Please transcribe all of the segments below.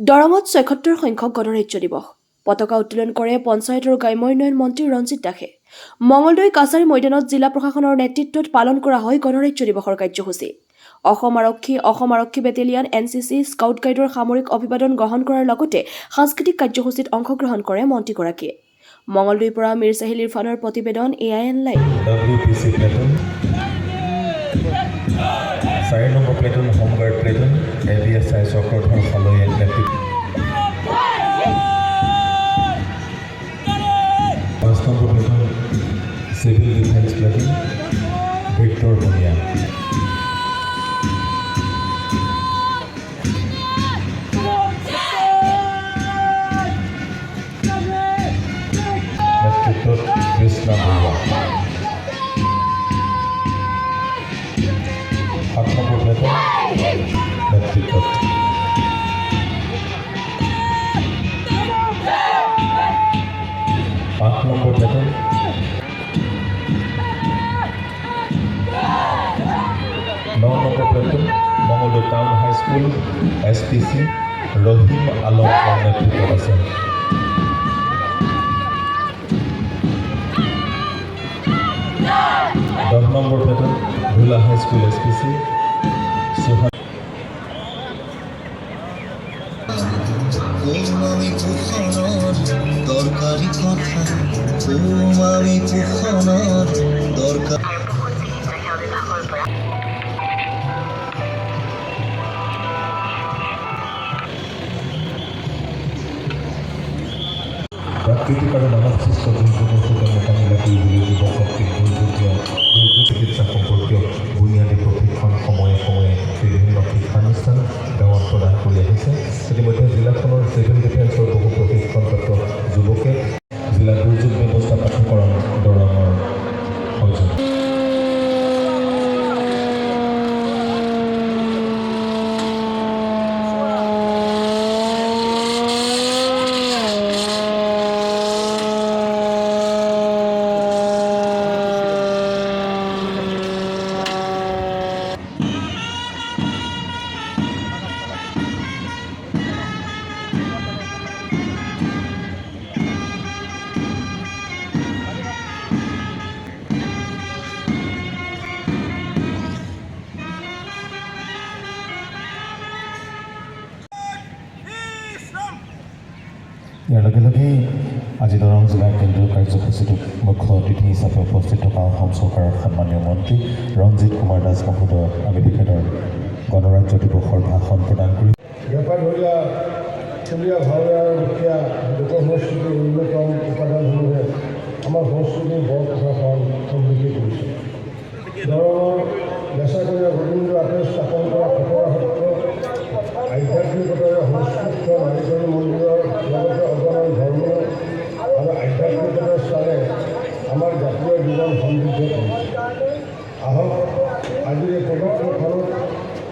দৰঙত ৭৬ সংখ্যক গণৰাজ্য দিৱস পতাকা উত্তোলন কৰে পঞ্চায়ত আৰু গ্ৰাম্য উন্নয়ন মন্ত্ৰী ৰঞ্জিত দাসে। মঙলদৈ কাছাৰী ময়দানত জিলা প্ৰশাসনৰ নেতৃত্বত পালন কৰা হয় গণৰাজ্য দিৱসৰ কাৰ্যসূচী। অসম আৰক্ষী বেটেলিয়ান NCC স্কাউট গাইডৰ সামৰিক অভিবাদন গ্ৰহণ কৰাৰ লগতে সাংস্কৃতিক কাৰ্যসূচীত অংশগ্ৰহণ কৰে মন্ত্ৰীগৰাকীয়ে। মঙলদৈৰ পৰা মীৰ চাহিল ইৰফানৰ প্ৰতিবেদন AIN লাইভ। WPC প্লেটুন 4 নম্বৰ platoon home guard platoon ABSI Chakradhar খালৈয়ে নেতৃত্ব 5 নম্বৰ platoon civil defence platoon Victor Bania নেতৃত্বত কৃষ্ণা বৰুৱা 7 নম্বৰ প্লেটুন নেতৃত্বত 8 নম্বৰ প্লেটুন 9 নম্বৰ platoon Mangaldai town high school SPC Rahim আলমৰ নেতৃত্বত আছে। 10 নম্বৰ প্লেটুন ভোলা হাইস্কুল SPC দৰকাৰি কথা তোমামি পুখানোৰ দৰকাৰ প্ৰাকৃতিক আৰু মানৱ সৃষ্ট দুৰ্যোগৰ সৈতে মোকাবিলা কৰিবলৈ যুৱশক্তিক দুৰ্যোগ চিকিৎসা সম্পৰ্কীয় বুনিয়াদী প্ৰশিক্ষণ সময়ে সময়ে বিভিন্ন শিক্ষানুষ্ঠান গাঁৱত প্ৰদান কৰি আহিছে। ইতিমধ্যে জিলাখনৰ চিভিল ডিফেন্সৰ বহু প্ৰশিক্ষণপ্ৰাপ্ত যুৱকে জিলা দুৰ্যোগ ব্যৱস্থা প্ৰাধিকৰণ দৰঙৰ সহযোগ ইয়াৰ লগে লগে আজি দৰং জিলাৰ কেন্দ্ৰীয় কাৰ্যসূচীটোত মুখ্য অতিথি হিচাপে উপস্থিত থকা অসম চৰকাৰৰ সন্মানীয় মন্ত্ৰী ৰঞ্জিত কুমাৰ দাস মহোদয়ক আমি তেখেতৰ গণৰাজ্য দিৱসৰ ভাষণ প্ৰদান কৰি বেপাৰধৰীয়া থলুৱা ভাৱৰীয়া আৰু দুখীয়া লোকসংস্কৃতিৰ অন্যতম উপাদানসমূহে আমাৰ সংস্কৃতিৰ বৰ প্ৰশাসন সমৃদ্ধি কৰিছে। দৰঙৰ বেচাকৰীয়া গোবিন্দ আটে স্থাপন কৰা খটৰা সত্ৰ আধ্যাত্মিকতাৰে সংস্কৃত নাৰীকৰী মন্দিৰৰ লগতে অগণন ধৰ্ম আৰু আধ্যাত্মিকতাৰ স্থানে আমাৰ জাতীয় জীৱন সমৃদ্ধ কৰিছে। আহক আজিৰ এই পবিত্ৰ ফলত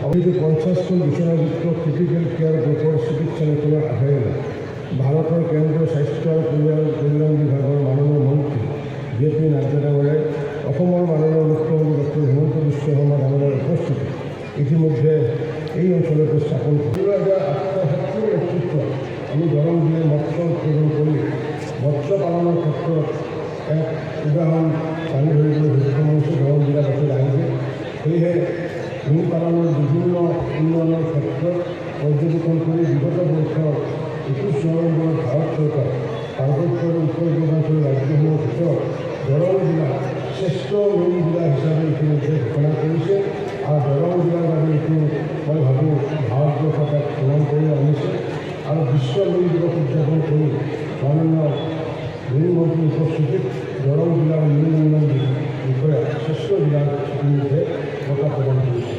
অভিযোগ 50খন বিচনাযুক্ত ক্ৰিটিকেল কেয়াৰ গ্ৰুপৰ চিকিৎসালয়খনৰ আধাৰিলে ভাৰতৰ কেন্দ্ৰীয় স্বাস্থ্য আৰু পৰিয়াল কল্যাণ বিভাগৰ মাননীয় মন্ত্ৰী JP নাড্ডা ডাঙৰীয়াই অসমৰ মাননীয় মুখ্যমন্ত্ৰী ডক্টৰ হিমন্ত বিশ্ব শৰ্মা ডাঙৰীয়াৰ উপস্থিতি ইতিমধ্যে এই অঞ্চলতে স্থাপন কৰা আত্মশক্তিৰ নেতৃত্বত আমি দৰং জিলাৰ মৎস্য উৎপাদন কৰি মৎস্য পালনৰ ক্ষেত্ৰত এক উদাহৰণ দাঙি ধৰিবলৈ সক্ষম হৈছে দৰং জিলাবাসীৰ ৰাইজে। সেয়েহে মীন পালনৰ বিভিন্ন উন্নয়নৰ ক্ষেত্ৰত পৰ্যবেক্ষণ কৰি বিগত বৰ্ষৰ 21 নৱেম্বৰত ভাৰত চৰকাৰ পাৰ্বত্য আৰু উত্তৰ পূৰ্বাঞ্চলৰ ৰাজ্যসমূহৰ ভিতৰত দৰং জিলা শ্ৰেষ্ঠ মীন জিলা হিচাপে ইতিমধ্যে ঘোষণা কৰিছে আৰু দৰং জিলাৰ বাবে এইটো মই ভাবোঁ ভাৰতবৰ্ষক এক প্ৰমাণ কৰি আনিছে আৰু বিশ্ব মীন দিৱস উদযাপন কৰি মাননীয় মীন মন্ত্ৰীৰ উপস্থিতিত দৰং জিলাৰ মীন উন্নয়ন বিষয়া শ্ৰেষ্ঠ জিলাৰ ইতিমধ্যে বঁটা প্ৰদান কৰিছে।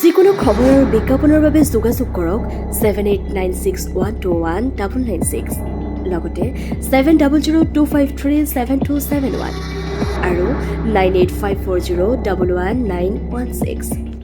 যিকোনো খবৰ আৰু বিজ্ঞাপনৰ বাবে যোগাযোগ কৰক 7896121996 লগতে 7002537271 আৰু 9854011916।